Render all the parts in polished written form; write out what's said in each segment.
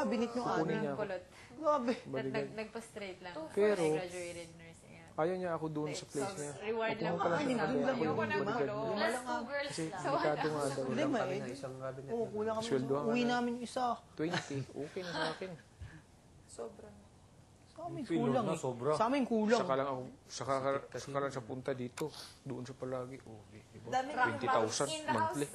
Binit nung Kukunin ano. niya ako. Kulot. Grabe. Balikan. Nagpa-straight lang. Pero, I graduated nursing. ayaw niya ako doon sa place niya. Reward lang Pupunta ako. lang siya. Hindi, Ayoko ng bodyguard gulo. niya. Plus 2 girls Kasi lang. delikado nga daw. Hindi, Kami may. na isang cabinet. Oo, kulang kami. Sweldohan Uwi ka na. namin yung isa. 20, okay na sa akin. Sobrang. Sa amin Feel kulang na, eh. sobra. Sa amin kulang. Saka lang ako, saka lang siya punta dito. Doon siya palagi. Okay, diba? Daming 20,000 monthly.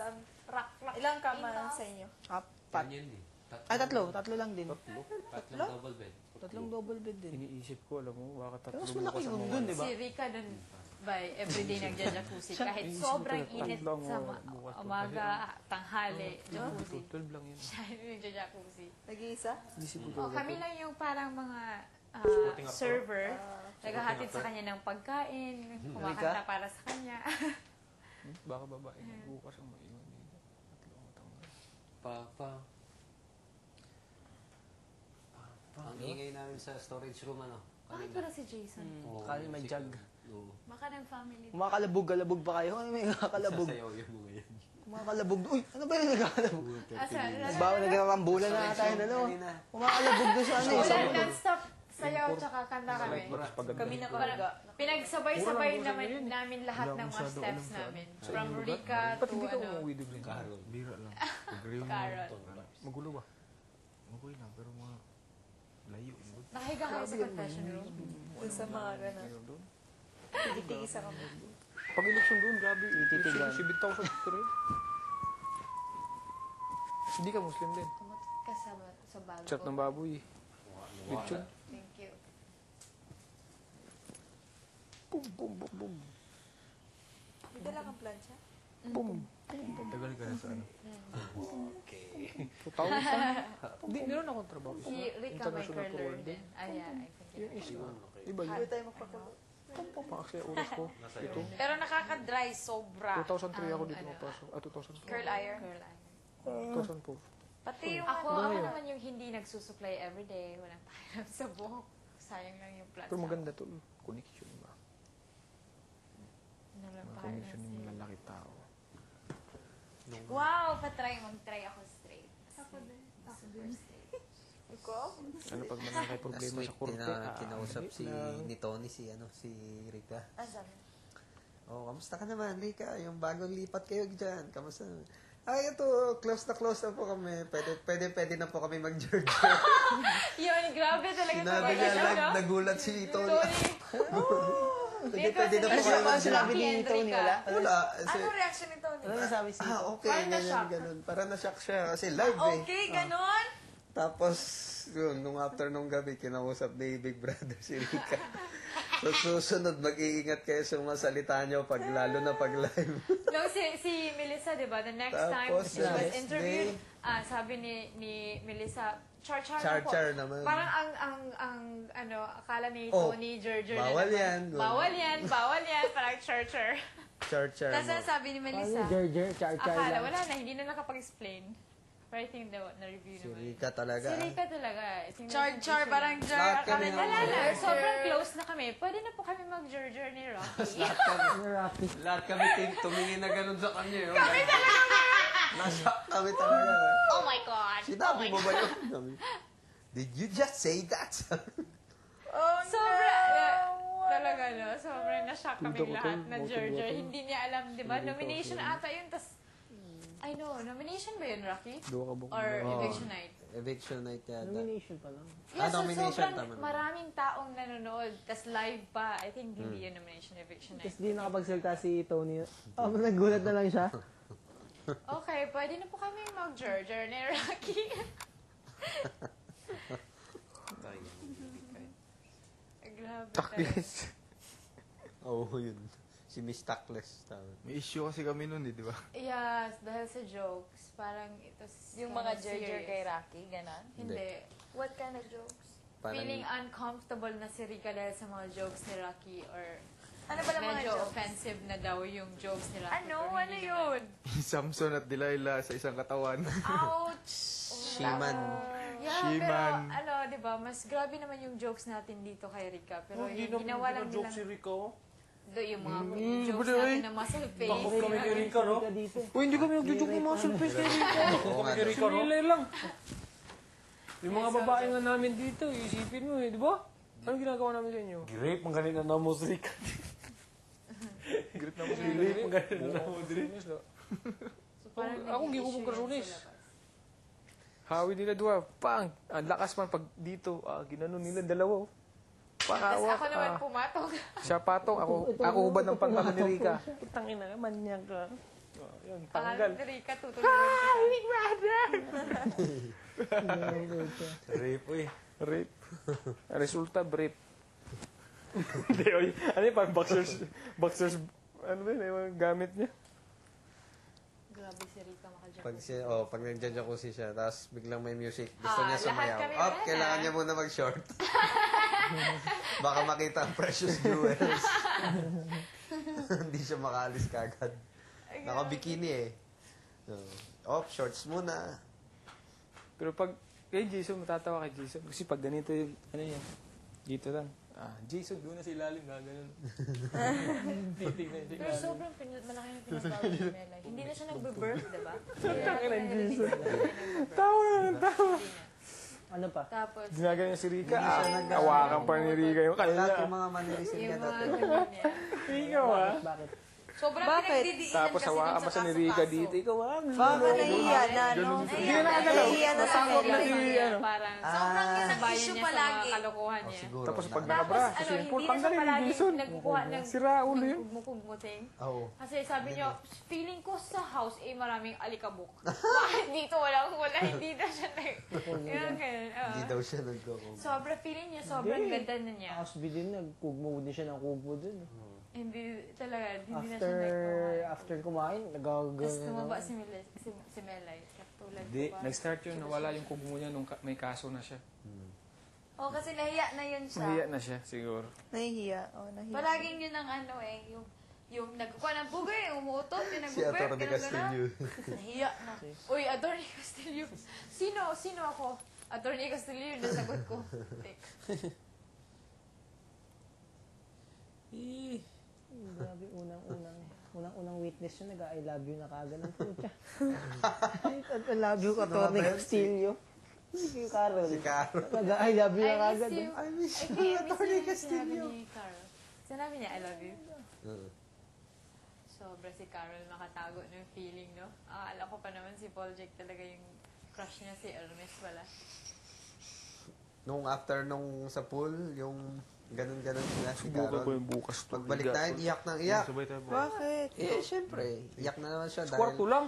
Rock. Ilang kama lang sa inyo? Apat. Yan eh. Ay, tatlo. Tatlo lang din. Tatlong double bed. Tatlong double bed din. Iniisip ko, alam mo, baka Pero mas tatlo malaki bukas ang yung mga. dun, di ba? Si Rika dun, by everyday nagja-jacuzzi. Kahit Iisip sobrang ko, init tatlo ang sa bukas ko. umaga, tanghali, jacuzzi. 12 lang yun. Siya yung nagja-jacuzzi. Nag-iisa? Iisip ko Oh, kami lang yung parang mga server. Naghahatid sa kanya ng pagkain, kumakanta para sa kanya. baka babae na bukas ang maiwan dito. Tatlo ang tanggal. Papa. Ang ingay namin sa storage room, ano? Bakit wala si Jason? Oo, Kali may si- jug. Oo. Baka ng family. Kumakalabog-galabog pa kayo. Ay, may nakakalabog. Sasayaw yung mga yan. Kumakalabog. Uy, ano ba yung nakakalabog? Asa? Bawa nagkakambulan na tayo dalawa. Kumakalabog doon sa ano eh. Wala, non-stop sayaw tsaka kanta kami. Kami na kalaga. Pinagsabay-sabay namin lahat ng mga steps namin. From Rika Ba't to hindi ka ano, umuwi doon? Carol. Bira lang. Carol. Magulo ba? Okay lang, pero mga layo. Nakahiga kayo sa confession room. Dun sa mga gano'n. Ayaw doon. Titigisa kami. Pag election doon, grabe. Titigan. 7,000 rin. Hindi ka Muslim din. Tumutot ka sa bago. Chat ng baboy. Lechon. Thank you. Boom, boom, boom, boom. May dala kang plancha? Boom. Tagal ka na sa ano. 2,000? Hindi, meron akong trabaho. Si Rika may curler din. Ah, yeah, I think Yung it isa. Iba Hindi yun. tayo magpakulo. Kasi oras ko. Ito. Pero nakaka-dry sobra. 2003 ako dito mapasok. 2004. Curl iron. curl iron. 2004. Pati yung Ako ngayon? naman yung hindi nagsusupply everyday. Walang pakialam sa buhok. Sayang lang yung plants. Pero maganda to. Connection ba? Walang Mga pakialam connection yung sa'yo. lalaki tao. wow, mag-try ako straight. Ako din. Ikaw? Ano pag may Last problema week, sa korte? kinausap hindi si lang. ni Tony, si Rika. Asan? Oh, kamusta ka naman, Rika? Yung bagong lipat kayo dyan. Kamusta? Ay, ito, close na po kami. Pwede na po kami mag-Georgia. Yun, grabe talaga. Sinabi niya, nagulat si Tony. Pwede na po Ano kami siya ba mag-Georgia. sinabi ni Tony? Wala? Wala. Ano reaction ni Tony? Ano nasabi si Okay, Parang na-shock. ganun. Parang na-shock siya. Kasi live eh. Okay, ganon? Tapos, yun, nung after nung gabi, kinausap ni Big Brother si Rika. So, susunod, mag-iingat kayo sa mga salita nyo, lalo na pag live. No, si Melissa, di ba? The next time Tapos, she was next interviewed, day, sabi ni Melissa, char-char na po. Char-char naman. Parang ano, akala ni Oh, Tony, Jer-Jer bawal na yan. naman. Bawal yan. Parang char-char. Char-char Tapos mo. sabi ni Melissa, Ger, char-char Akala, lang. wala na, hindi na nakapag-explain. Pero I think na-review Si naman. Rika talaga. Si Rika talaga. char-char, parang jar. Lahat kami akala Wala nila- na, sobrang close na kami. Pwede na po kami mag-Jer-Jer ni Rocky. Lahat kami tumingin na ganun sa kanya. Kami talaga! Nashock kami talaga. Oh my God! Sinabi mo ba yun? Sabi, did you just say that? Oh, Sobra, talaga no, sobrang na-shock kami Tulog ako, lahat na motor Jer-Jer. water. Hindi niya alam, di ba? Sorry po, Nomination sorry. ata yun, tas I know, nomination ba yun, Rocky? Doon ka bukas. Or Oo. eviction night? Eviction night yata. Nomination pa lang. Yeah, so nomination, sobrang tama naman. maraming taong nanonood, tas live pa. I think hindi yun nomination, eviction night. Tapos di nakapagsalita si Tony. Nagulat na lang siya. Okay, pwede na po kami mag-Jer-Jer ni Rocky. Grabe talaga. Taklis. Oo, yun. Si Miss Tackless. Tama. May issue kasi kami nun, di ba? Yes, dahil sa jokes, parang ito Yung mga jar-jar kay Rocky, ganon? Hindi. What kind of jokes? Parang, Feeling uncomfortable na si Rika dahil sa mga jokes ni Rocky or Ano ba lang mga medyo jokes? offensive na daw yung jokes ni Rocky. Ano? pero Ano hindi yun? Samson at Delilah sa isang katawan. Ouch! She-Man. Yeah, She-Man. pero di ba, mas grabe naman yung jokes natin dito kay Rika. Pero yung ginawa lang nilang... Rico. Yung mga jokes natin na muscle face. Bakit kami kay Rico, no? Dito. Uy, hindi kami nagjujuk ng muscle face kay Rika. Oo nga. Nilay lang. Yung mga babae nga namin dito, isipin mo di ba? Anong ginagawa namin sa inyo? Grape, ang ganito na musika. Great na mo sa inyo. Grape, ang ganito na musika. So, parang Ako, naging hindi ko issue magkasunis. yun sa labas. Hawi nila dua, pang! Ang lakas man pag dito, ginanon nila dalawa. Tapos Pakawa. ako naman pumatong. Siya patong, ako hubad ng pantalon ni Rika. Putang ina, manyak ka. Yun, tanggal. Pangalan ni Rika, tutulungan kita. Grape, uy. Rape. Resulta, rape. Hindi, oy. Ano yun, parang boxers, ano ba yun, yung gamit niya? Grabe si Rika makadyan. Pag nagja-jacuzzi siya, tapos biglang may music, gusto niya lahat sumayaw. kami Up, ready. kailangan niya muna mag-short. Baka makita ang precious jewels. Hindi siya makaalis kagad. Naka-bikini eh. Off, shorts muna. Pero pag kay Jason, matatawa kay Jason. Kasi pag ganito yung, ano yan, dito lang. Jason, doon na sa ilalim, gano'n. Titignan sa Pero ilalim. sobrang malaki yung pinagbago ni Melay. Hindi na siya nagbe-birth, diba? Tangin ng Jason. Tawa. Ano pa? Tapos, Ginagano si Rika, awakan pa ni Rika yung Lahat kanila. yung mga manirisin niya yung mga dati. ganyan niya. Ikaw Bakit? Sobrang pinagdidiinan Tapos kasi hawakan dun pa sa sa ni Rika kaso-kaso. dito. Ikaw Baka nahiya na, no? Hindi na nakagalaw. Nahiya na sa Nasangkot na Melay. si, ano. Parang Sobrang yun ang sabayan issue niya sa palagi. mga kalokohan niya. Siguro. Tapos pag na- nakabra, Tapos, kasi hindi Paul, na siya tanggalin ni palagi Jason. nagkukuha ng Sira ulo yun. gumuting. Oo. Kasi sabi niyo, feeling ko sa house, maraming alikabok. Bakit dito wala, hindi na siya Yung ganun. Hindi daw siya nagkakong. Sobrang feeling niya, sobrang ganda na niya. Housebee din, nagkugmo din siya ng kubo dun. Hindi talaga, hindi na siya nagkuha. After kumain, nagagano. Tapos tumaba si Melay. Katulad Hindi, ko ba? nag-start yun, nawala yung kugmo niya nung may kaso na siya. Oh, kasi nahiya na yun siya. Nahiya na siya, siguro. Nahihiya. Oh, nahiya. Palaging yun ang ano yung nagkukuha ng bugay, umuutot, yung Si nagbuburp, Atty. ganun Castillo. Nahiya na. Uy, Atty. Castillo. Sino ako? Atty. Castillo yung nasagot ko. Grabe, unang witness yun, nag-I love you na kagad ng putya. I love you ka, Tony Castillo. Si Carol. Si Carol. Nag-I love you na kagad. you. I miss I you, miss Atty. you. Castillo. Sinabi ni Carol. Sinabi niya, I love you. Oo. Sobra si Carol makatago ng feeling, no? Akala ko pa naman si Paul Jake talaga yung crush niya si Hermes pala. Nung after nung sa pool, yung ganun-ganun sila si Subukan ko Carol. yung bukas. Pagbalik tayo, iyak ng iyak. Sabay tayo po. Bakit? Eh, syempre, iyak na naman siya Kwarto dahil lang.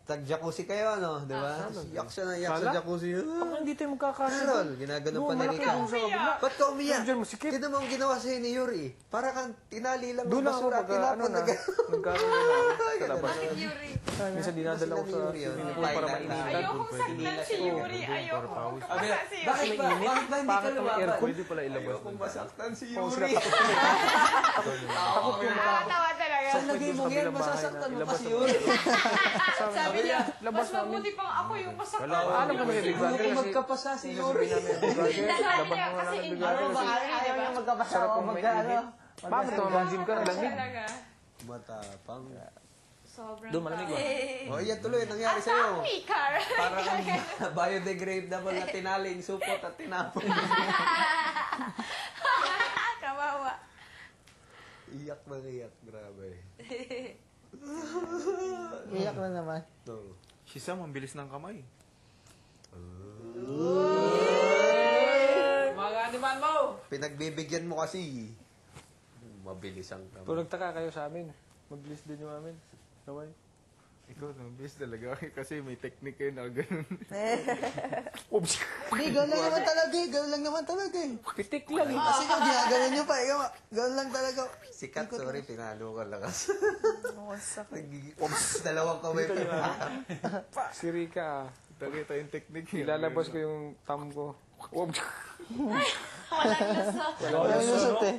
tag-jacuzzi kayo, ano, di ba? Iyak siya na iyak sa Sala? jacuzzi. Baka hindi tayo magkakasya. Carol, ginagano pa ni Malaki Rika. doon sa kabila. Ba't ka umiyak? Diyan masikip. Tignan mo ang ginawa sa'yo ni Yuri. Para kang tinali lang ng Doon lang ako basura. pag, ano Tinapon na, na gano'n. nagkaroon na ako sa labas. Yuri. Minsan dinadala ko sa Yuri, yun. swimming pool para Thailand. mainitan. Ayokong saktan si Yuri. Ayokong kapasa si Yuri. Bakit ba hindi Bakit ka ang lumaban? aircon? Pwede pala ilabas. Kung masaktan si Oo, sila Yuri. takot yung Nakakatawa talaga. Sa lagay mo yan, masasaktan mo pa si Yuri. Sabi niya, labas mas mabuti pang ako yung masaktan. Alam ko may Big Brother kasi Magkapasa si Yuri. Big Brother, Sabi labas niya, mo nga kasi ng Big in Brother kasi Ayaw niya magkapasa sarap o kung may magka, ano? init. Bakit tumamang ka? Lamig. Talaga. Matapang. Sobrang Doon malamig ba? O, yan tuloy, nangyari sa'yo. Hey, Carl. Parang biodegradable na tinaling supot at tinapon. Kawawa. Iyak na iyak, grabe. Iyak na naman. No. Si Sam, ang bilis ng kamay. Mga animal mo! Pinagbibigyan mo kasi. Mabilis ang Pero kamay. nagtaka kayo sa amin. Mag-list din yung amin. Kaway. Ikaw, ang bilis talaga. Kasi may technique kayo na ganun. Oops! Hindi, gano'n lang naman talaga eh. Gano'n lang naman talaga eh. Pitik lang. Kasi kung ginaganon nyo pa, ikaw, gano'n lang talaga. Sikat, sorry, pinalo ka lakas. Wasak. Oops, dalawang kamay pa. Si Rika, Kita yung technique. ilalabas ko yung thumb ko. Oops! Walang lusot eh.